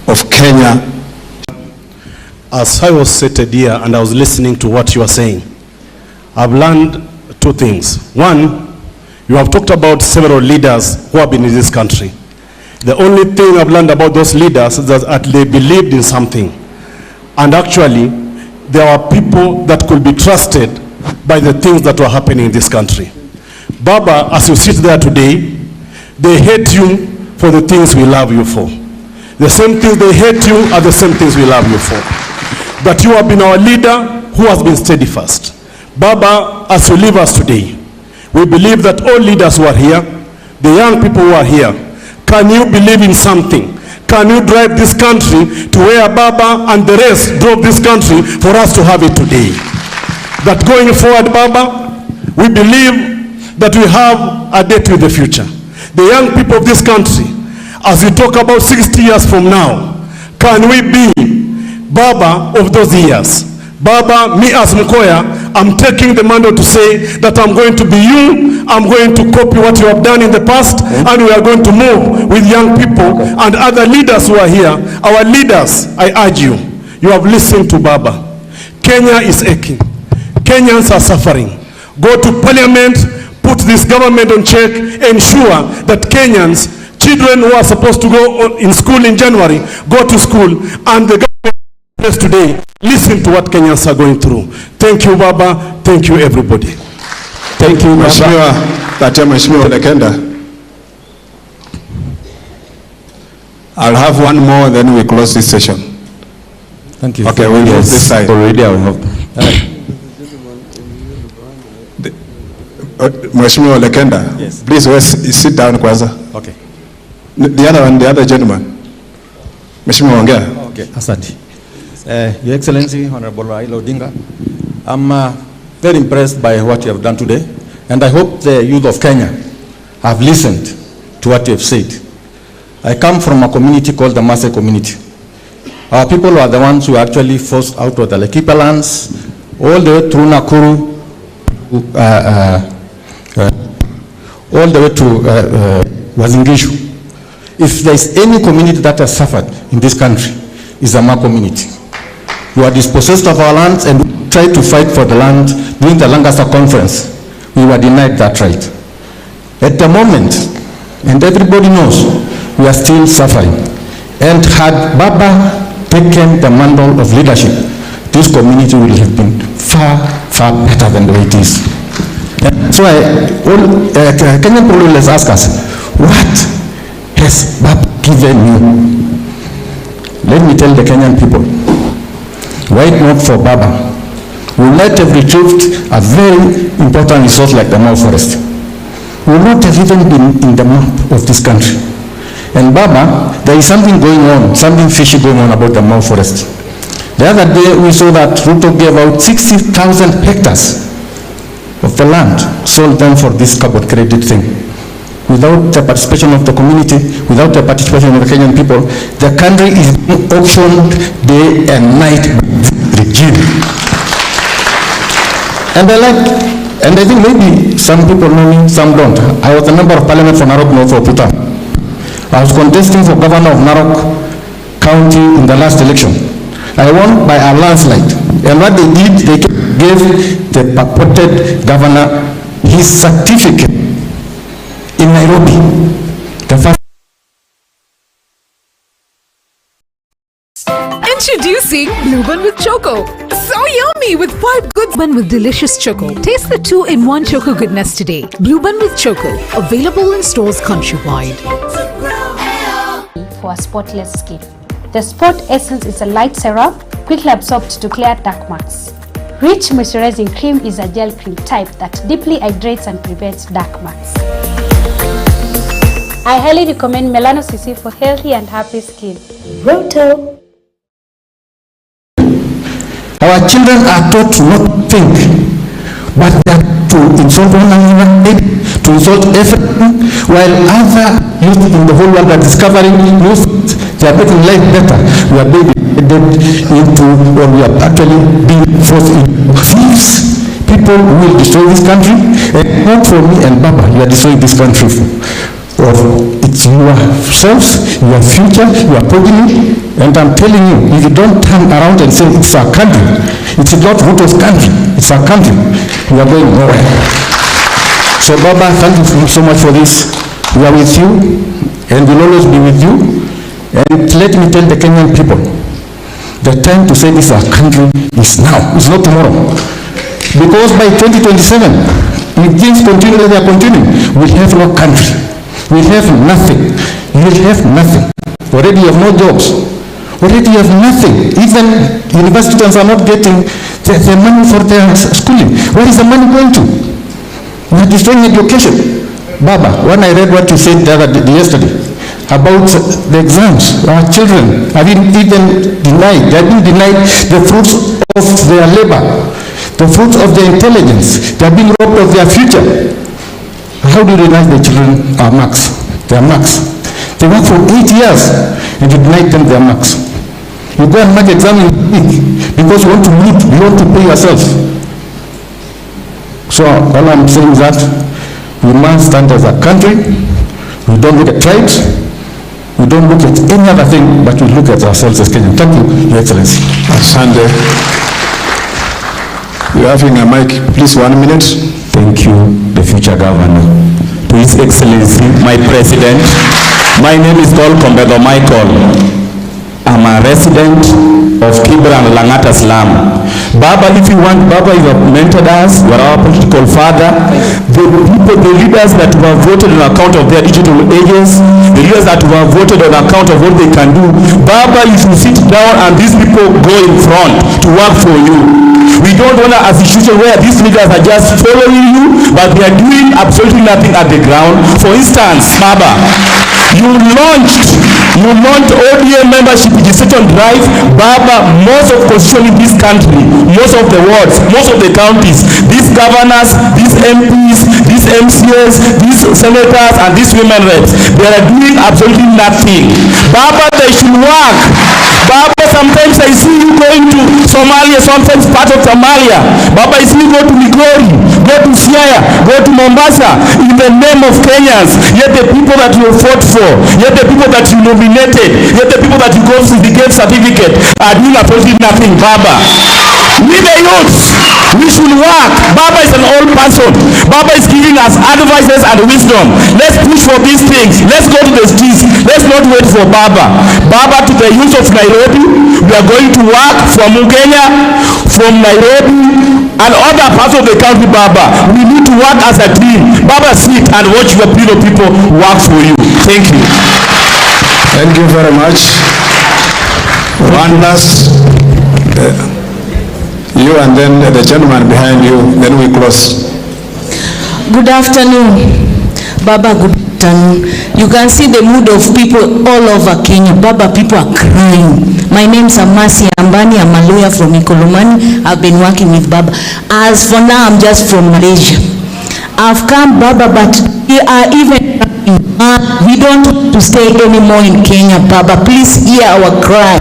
of Kenya. As I was seated here and I was listening to what you are saying, I've learned two things. One, you have talked about several leaders who have been in this country. The only thing I've learned about those leaders is that they believed in something. And actually, there are people that could be trusted by the things that were happening in this country. Baba, as you sit there today, they hate you for the things we love you for. The same things they hate you are the same things we love you for. But you have been our leader who has been steadfast. Baba, as you leave us today, we believe that all leaders who are here, the young people who are here, can you believe in something? Can you drive this country to where Baba and the rest drove this country for us to have it today? That going forward, Baba, we believe that we have a date with the future. The young people of this country, as we talk about 60 years from now, can we be Baba of those years? Baba, me as Mkoya, I'm taking the mantle to say that I'm going to be you, I'm going to copy what you have done in the past, and we are going to move with young people and other leaders who are here. Our leaders, I urge you, you have listened to Baba. Kenya is aching. Kenyans are suffering. Go to parliament, put this government on check, ensure that Kenyans, children who are supposed to go in school in January, go to school, and the government today, listen to what Kenyans are going through. Thank you, Baba. Thank you, everybody. Thank you, Mheshimiwa Lekenda. I'll have one more, then we close this session. Thank you. Okay, we'll move this side. Already I will have. Mheshimiwa Lekenda, yes. Please sit down, Kwanza. Okay. The other one, the other gentleman. Mheshimiwa ongea. Okay, asante. Your Excellency, Honorable Raila Odinga, I'm very impressed by what you have done today, and I hope the youth of Kenya have listened to what you have said. I come from a community called the Maasai community. Our people are the ones who actually forced out of the Laikipia lands, all the way through Nakuru, all the way to Wazingishu. If there is any community that has suffered in this country, it's the Ma community. We are dispossessed of our lands and tried to fight for the land during the Lancaster conference. We were denied that right. At the moment, and everybody knows, we are still suffering. And had Baba taken the mantle of leadership, this community will have been far, far better than the way it is. And that's why Kenyan people always ask us, what has Baba given you? Let me tell the Kenyan people, were it not for Baba, we would not have retrieved a very important resource like the Mau forest. We would not have even been in the map of this country. And Baba, there is something going on, something fishy going on about the Mau forest. The other day we saw that RUTO gave out 60,000 hectares of the land, sold them for this carbon credit thing. Without the participation of the community, without the participation of the Kenyan people, the country is being auctioned day and night by this regime. And I think maybe some people know me, some don't. I was a member of parliament for Narok North for Puta. I was contesting for governor of Narok County in the last election. I won by a landslide. And what they did, they gave the purported governor his certificate in Nairobi. The first. Introducing Blueband with Choco. So yummy with 5 good Blueband with delicious Choco. Taste the 2-in-1 Choco goodness today. Blueband with Choco. Available in stores countrywide. For a spotless skin. The Sport Essence is a light serum, quickly absorbed to clear dark marks. Rich moisturizing cream is a gel cream type that deeply hydrates and prevents dark marks. I highly recommend Melano CC for healthy and happy skin. RUTO. Our children are taught not to think, but to insult one another, to insult everything, while other youth in the whole world are discovering new things. They are making life better. We are being into, or we are actually being forced into thieves. People who will destroy this country, and not for me and Baba, you are destroying this country. of it's yourselves, your future, your progeny. And I'm telling you, if you don't turn around and say it's our country, it's not RUTO's country, it's our country, we are going nowhere. So Baba, thank you so much for this. We are with you and will always be with you. And let me tell the Kenyan people, the time to say this is our country is now, it's not tomorrow. Because by 2027, if things continue like they are continuing, we'll have no country. We'll have nothing. You'll have nothing. Already you have no jobs. Already you have nothing. Even university students are not getting the money for their schooling. Where is the money going to? We are destroying education. Baba, when I read what you said yesterday about the exams, our children have been even denied. They have been denied the fruits of their labor, the fruits of their intelligence. They have been robbed of their future. How do you deny the children our marks? Their marks. They work for 8 years and you deny them their marks. You go and make exam in a week because you want to loot, you want to pay yourself. So all I'm saying is that we must stand as a country. We don't look at tribes. We don't look at any other thing, but we look at ourselves as Kenyans. Thank you, Your Excellency. Sunday. You are having a mic, please, 1 minute. Thank you, the future governor. To His Excellency, my President, my name is Kombedo Michael. I'm a resident of Kibra and Langata Slum. Baba, if you want, Baba, you have mentored us, you are our political father. The people, the leaders that were voted on account of their digital ages, the leaders that were voted on account of what they can do, Baba, you should sit down and these people go in front to work for you. We don't want an institution where these leaders are just following you, but they are doing absolutely nothing at the ground. For instance, Baba, you launched ODA membership registration drive. Baba, most of constitution in this country, most of the wards, most of the counties, these governors, these MPs, these MCAs, these senators, and these women reps, they are doing absolutely nothing. Baba, they should work. Baba, sometimes I see you going to Somalia, sometimes part of Somalia. Baba, I see you go to Migori, go to Siaya, go to Mombasa, in the name of Kenyans. Yet the people that you fought for, yet the people that you nominated, yet the people that you gave certificate are doing absolutely nothing. Baba, we the youths, we should work. Baba is an old person. Baba is giving us advices and wisdom. Let's push for these things. Let's go to the streets. Let's not wait for Baba. Baba, to the youth of Nairobi, we are going to work from Kenya, from Nairobi, and other parts of the country. Baba, we need to work as a team. Baba, sit and watch your people work for you. Thank you. Thank you very much. One last, you and then the gentleman behind you, then we close. Good afternoon, Baba. Good afternoon. You can see the mood of people all over Kenya. Baba, people are crying. My name is Amasi Ambani. I'm a lawyer from Ikolomani. I've been working with Baba. As for now, I'm just from Malaysia. I've come, Baba, but we are even we don't want to stay anymore in Kenya. Baba, please hear our cry.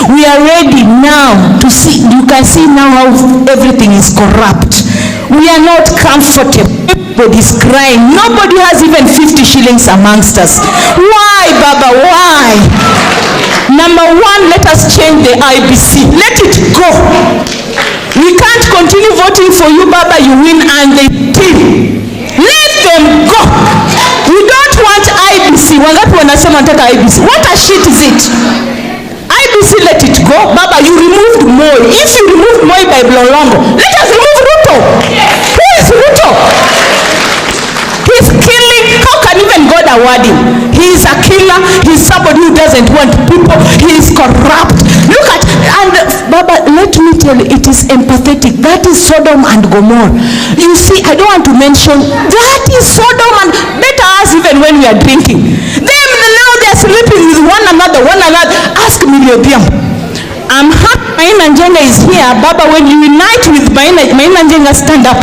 We are ready now to see. You can see now how everything is corrupt. We are not comfortable. Everybody's crying. Nobody has even 50 shillings amongst us. Why, Baba? Why? Number one, let us change the IBC. Let it go. We can't continue voting for you, Baba. You win and they kill. Let them go. We don't want IBC. Wangapi wanasema nataka IBC? What a shit is it? IBC, let it go. Baba, you removed Moi. If you removed Moi by Blolongo, let us remove RUTO. Who is RUTO? He's killing. How can even God award him? He is a killer. He is somebody who doesn't want people. He is corrupt. Look at, and Baba, let me tell you, it is empathetic. That is Sodom and Gomorrah. You see, I don't want to mention, that is Sodom and better us even when we are drinking. Them now they are sleeping with one another. Ask Miliodium. I'm happy Maina Njenga is here. Baba, when you unite with Maina Njenga, stand up.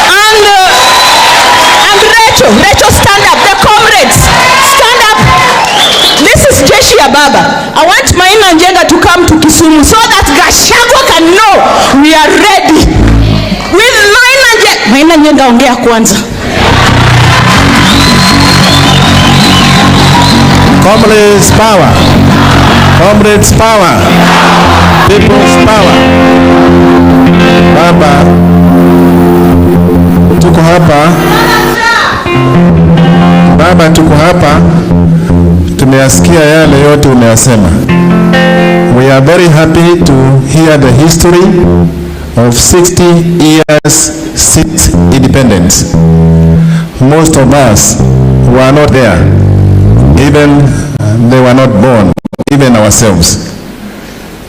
And Rachel, stand up. The comrades, stand up. This is Jeshia, Baba. I want Maina Njenga to come to Kisumu so that Gachagua can know we are ready. With Maina Njenga ongea kwanza. Comrades power. Comrades power. People's power. Baba, tuko hapa. Baba, tuko hapa. Tumeyasikia yale yote umeyasema. We are very happy to hear the history of 60 years since independence. Most of us were not there. Even they were not born, even ourselves.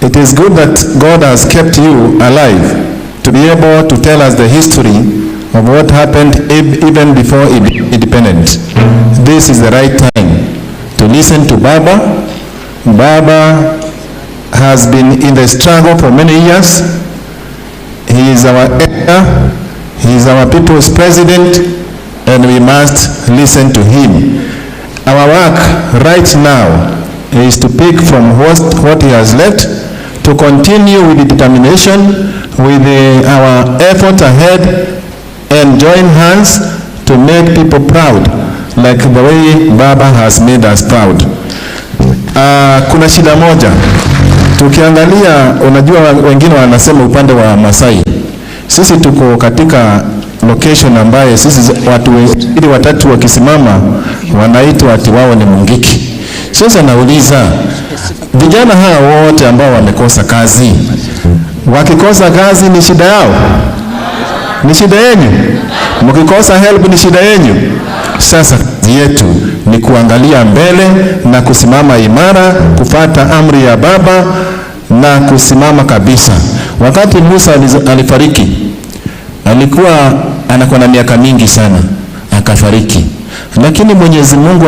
It is good that God has kept you alive to be able to tell us the history of what happened even before independence. This is the right time to listen to Baba. Baba has been in the struggle for many years. He is our elder, he is our people's president, and we must listen to him. Our work right now is to pick from what he has left, to continue with determination, with our effort ahead, and join hands to make people proud, like the way Baba has made us proud. Kuna shida moja. Tukiangalia, unajua wengine wanasema upande wa Masai. Sisi tuko katika location ambaye sisi watu ili watatu wakisimama wanaitwa ati wao ni Mungiki. Sasa nauliza, vijana hawa wote ambao wamekosa kazi, wakikosa kazi ni shida yao? Ni shida yenu? Mkikosa help ni shida yenu? Sasa yetu ni kuangalia mbele na kusimama imara, kufuata amri ya Baba na kusimama kabisa. Wakati Musa alifariki, alikuwa anakuwa na miaka mingi sana, akafariki. Lakini Mwenyezi Mungu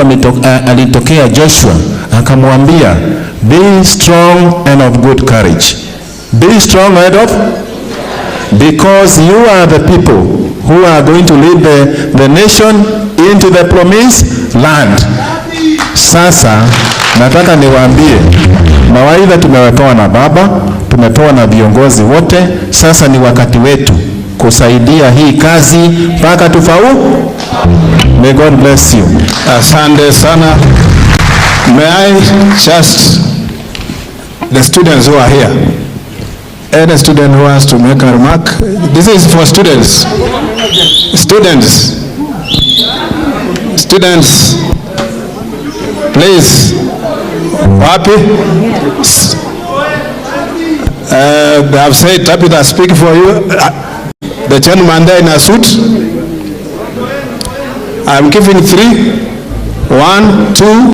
alitokea Joshua, akamwambia, be strong and of good courage. Be strong and of, because you are the people who are going to lead the nation into the promised land. Sasa nataka niwaambie, mawaidha tumewekewa na Baba, tumepewa na viongozi wote. Sasa ni wakati wetu kusaidia hii kazi mpaka tufaulu. May God bless you. Asante sana. May I just, the students who are here, any student who wants to make a remark, this is for students. Students, please. Happy? They have said, Tabitha, speak for you. The gentleman there in a suit. I'm giving 3. 1, 2.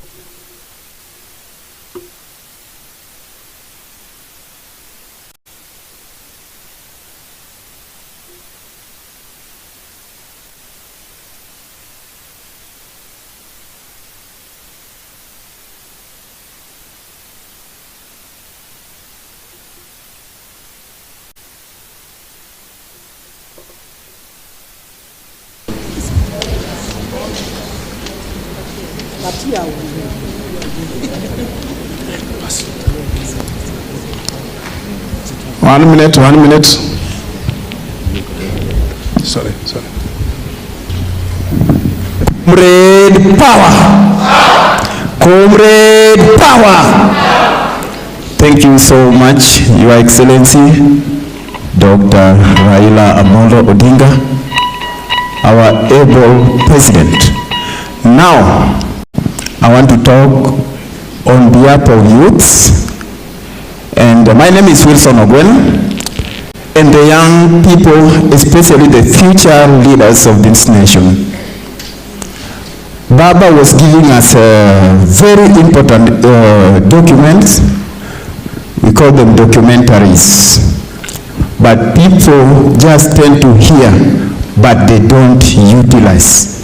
One minute. Sorry. Comrade power. Comrade power. Thank you so much, Your Excellency, Dr. Raila Odinga, our able president. Now, I want to talk on behalf of youths. And my name is Wilson Ogwen, and the young people, especially the future leaders of this nation. Baba was giving us very important documents. We call them documentaries. But people just tend to hear, but they don't utilize.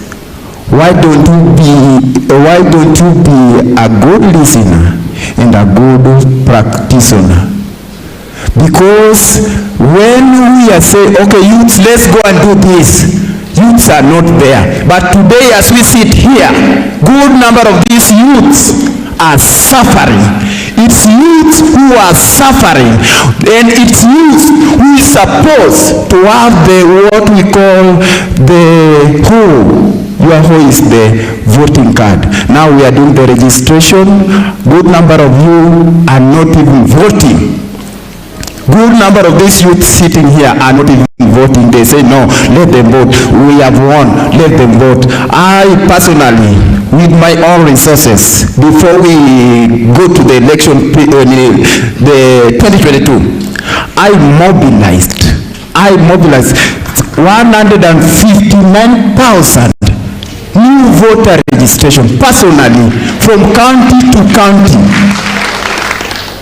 Why don't you be a good listener and a good practitioner? Because when we are saying, okay, youths, let's go and do this, youths are not there. But today, as we sit here, good number of these youths are suffering. It's youths who are suffering, and it's youths who is supposed to have the what we call the whole your home is the voting card. Now we are doing the registration. Good number of you are not even voting. Good number of these youth sitting here are not even voting. They say, no, let them vote. We have won, let them vote. I personally, with my own resources, before we go to the election, the 2022, I mobilized 159,000 new voter registration personally from county to county.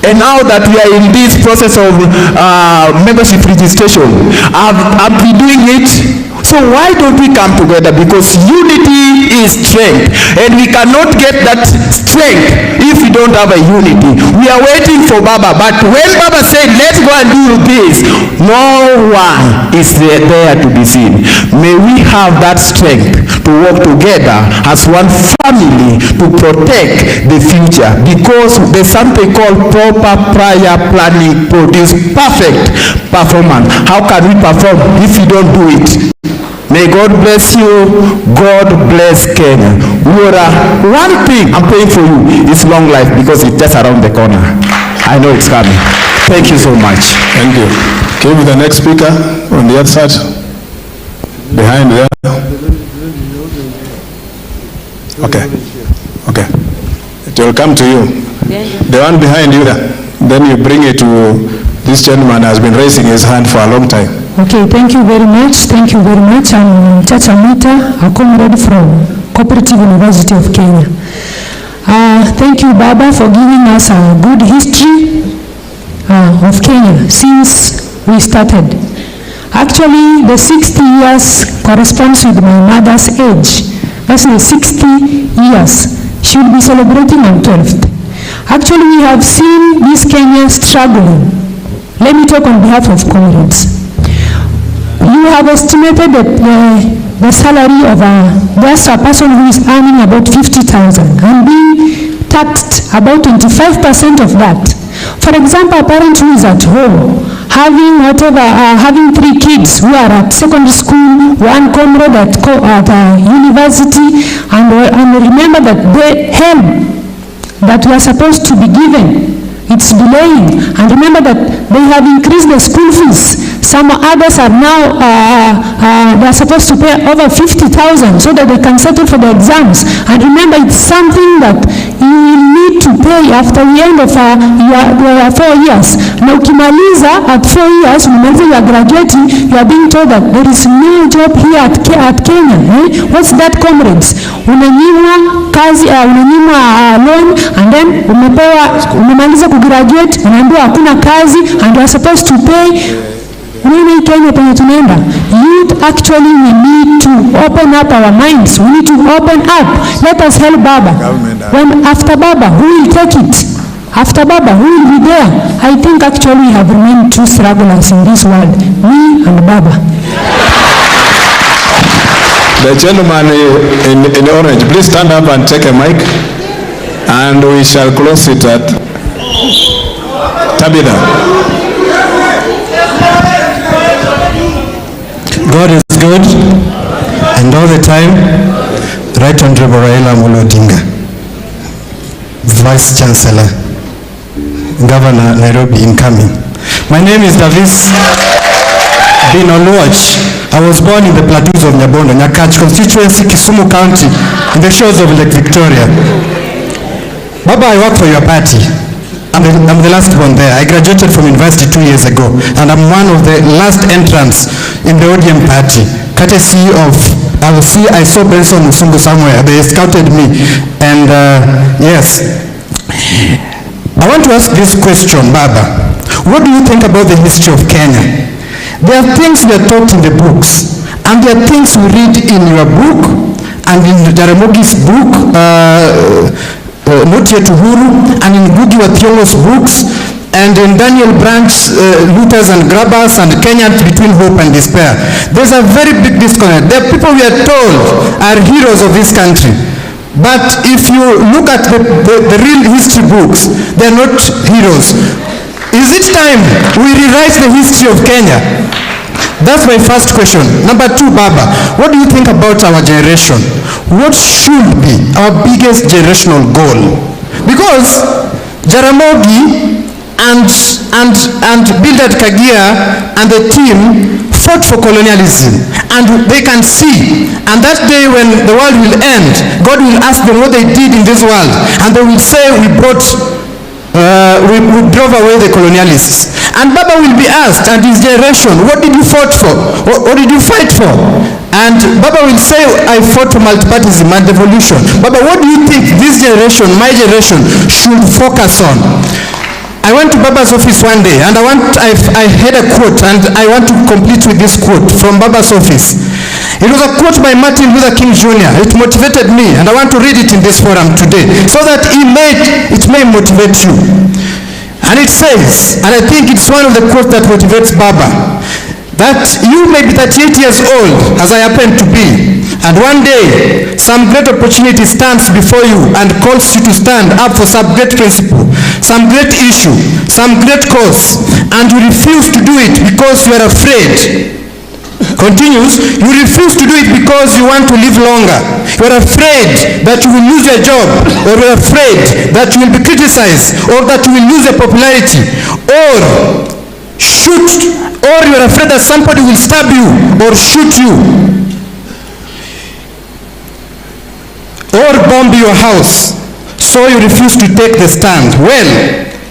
And now that we are in this process of membership registration, I've been doing it. So why don't we come together? Because unity is strength, and we cannot get that strength if we don't have a unity. We are waiting for Baba, but when Baba said, let's go and do this, no one is there to be seen. May we have that strength to work together as one family to protect the future, because there's something called proper prior planning produce perfect performance. How can we perform if we don't do it? May God bless you. God bless Kenya. One thing I'm praying for you is long life, because it's just around the corner. I know it's coming. Thank you so much. Thank you. Give me the next speaker on the other side. Behind there. Okay. Okay. It will come to you. The one behind you there. Then you bring it to this gentleman has been raising his hand for a long time. Okay, thank you very much. Thank you very much. I'm Chacha Muta, a comrade from Cooperative University of Kenya. Thank you, Baba, for giving us a good history of Kenya since we started. Actually, the 60 years corresponds with my mother's age. That's the 60 years. She will be celebrating on 12th. Actually, we have seen these Kenyans struggling. Let me talk on behalf of comrades. You have estimated the salary of just a person who is earning about 50,000 and being taxed about 25% of that. For example, a parent who is at home, having 3 kids who are at secondary school, 1 comrade at university, and remember that the help that we are supposed to be given, it's delaying. And remember that they have increased the school fees. Some others are now, they are supposed to pay over 50,000 so that they can settle for the exams. And remember, it's something that you will need to pay after the end of your 4 years. Now, ukimaliza at 4 years, umaliza you are graduating, you are being told that there is no job here at Kenya. What's that, comrades? Unanyimwa kazi, unanyimwa loan, and then umemaliza kugraduate, unaambiwa hakuna kazi, and you are supposed to pay. Mimi Kenya penye tunaenda, youth actually we need to open up our minds. We need to open up. Let us help Baba. When after Baba, who will take it? After Baba, who will be there? I think actually we have remained 2 strugglers in this world, me and Baba. The gentleman in orange, please stand up and take a mic, and we shall close it at Tabitha. God is good, and all the time. Right Honorable Raila Odinga, Vice Chancellor, Governor Nairobi incoming. My name is Davis Bin Oluoch. I was born in the plateaus of Nyabondo, Nyakach constituency, Kisumu County, in the shores of Lake Victoria. Baba, I work for your party. I'm the last one there. I graduated from university 2 years ago, and I'm one of the last entrants in the ODM party, courtesy of, I saw Benson Musungu somewhere. They scouted me, and yes. I want to ask this question, Baba. What do you think about the history of Kenya? There are things we are taught in the books, and there are things we read in your book, and in Jaramogi's book, Not Yet Uhuru, and in Ngugi wa Thiong'o's books, and in Daniel Branch's Looters and Grabbers and Kenyans Between Hope and Despair. There's a very big disconnect. The people we are told are heroes of this country. But if you look at the real history books, they're not heroes. Is it time we rewrite the history of Kenya? That's my first question. Number two, Baba, what do you think about our generation? What should be our biggest generational goal? Because Jaramogi and Bildad Kagia and the team fought for colonialism, and they can see, and that day when the world will end, God will ask them what they did in this world, and they will say, we drove away the colonialists. And Baba will be asked, and his generation, what did you fight for? What did you fight for? And Baba will say, I fought for multipartyism and devolution. Baba, what do you think this generation, my generation, should focus on? I went to Baba's office one day, and I had a quote, and I want to complete with this quote from Baba's office. It was a quote by Martin Luther King Jr. It motivated me, and I want to read it in this forum today, so that it may motivate you. And it says, and I think it's one of the quotes that motivates Baba, that you may be 38 years old, as I happen to be, and one day some great opportunity stands before you and calls you to stand up for some great principle, some great issue, some great cause, and you refuse to do it because you are afraid. Continues, you refuse to do it because you want to live longer. You are afraid that you will lose your job, or you are afraid that you will be criticized, or that you will lose your popularity, or you are afraid that somebody will stab you or shoot you, or bomb your house. So you refuse to take the stand. Well,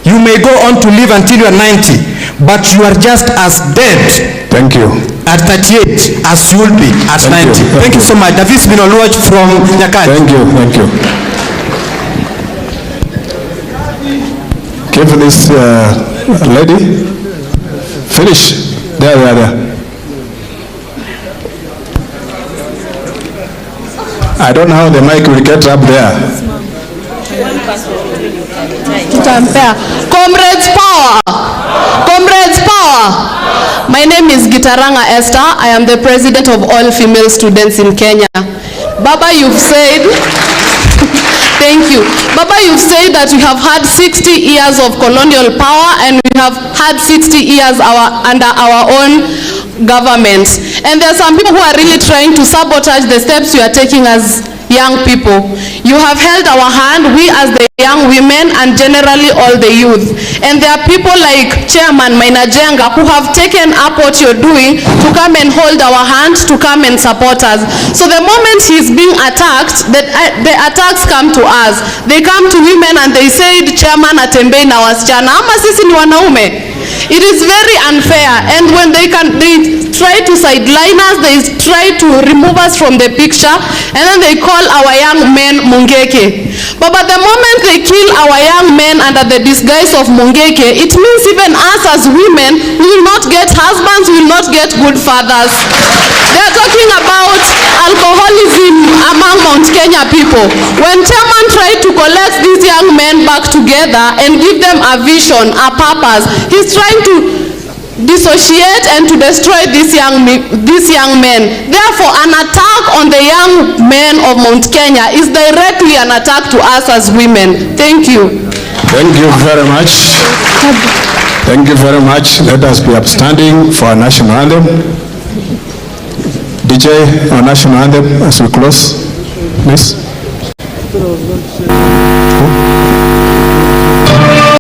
you may go on to live until you are 90, but you are just as dead. Thank you. At 38 as you will be at 90. Thank you so much. Davis Binolowach from Nyakach. Thank you. Thank you. Give this lady. Finish. There. I don't know how the mic will get up there. Comrades power! Comrades power! My name is Gitaranga Esther. I am the president of all female students in Kenya. Baba, you've said, thank you. Baba, you've said that we have had 60 years of colonial power and we have had 60 years under our own government. And there are some people who are really trying to sabotage the steps we are taking as young people. You have held our hand, we as the young women and generally all the youth. And there are people like Chairman Mainajenga who have taken up what you're doing to come and hold our hand, to come and support us. So the moment he's being attacked, the attacks come to us. They come to women and they say, Chairman Mutembei na wasichana, ama sisi ni wanaume. It is very unfair, and when they try to sideline us, they try to remove us from the picture, and then they call our young men mungeke. But the moment they kill our young men under the disguise of mungeke, it means even us as women, we will not get husbands, we will not get good fathers. They are talking about alcoholism among Mount Kenya people. When Chairman tried to collect these young men back together and give them a vision, a purpose, he's trying to dissociate and to destroy these young men. Therefore, an attack on the young men of Mount Kenya is directly an attack to us as women. Thank you. Thank you very much. Thank you very much. Let us be upstanding for our national anthem. DJ, our national anthem as we close, please.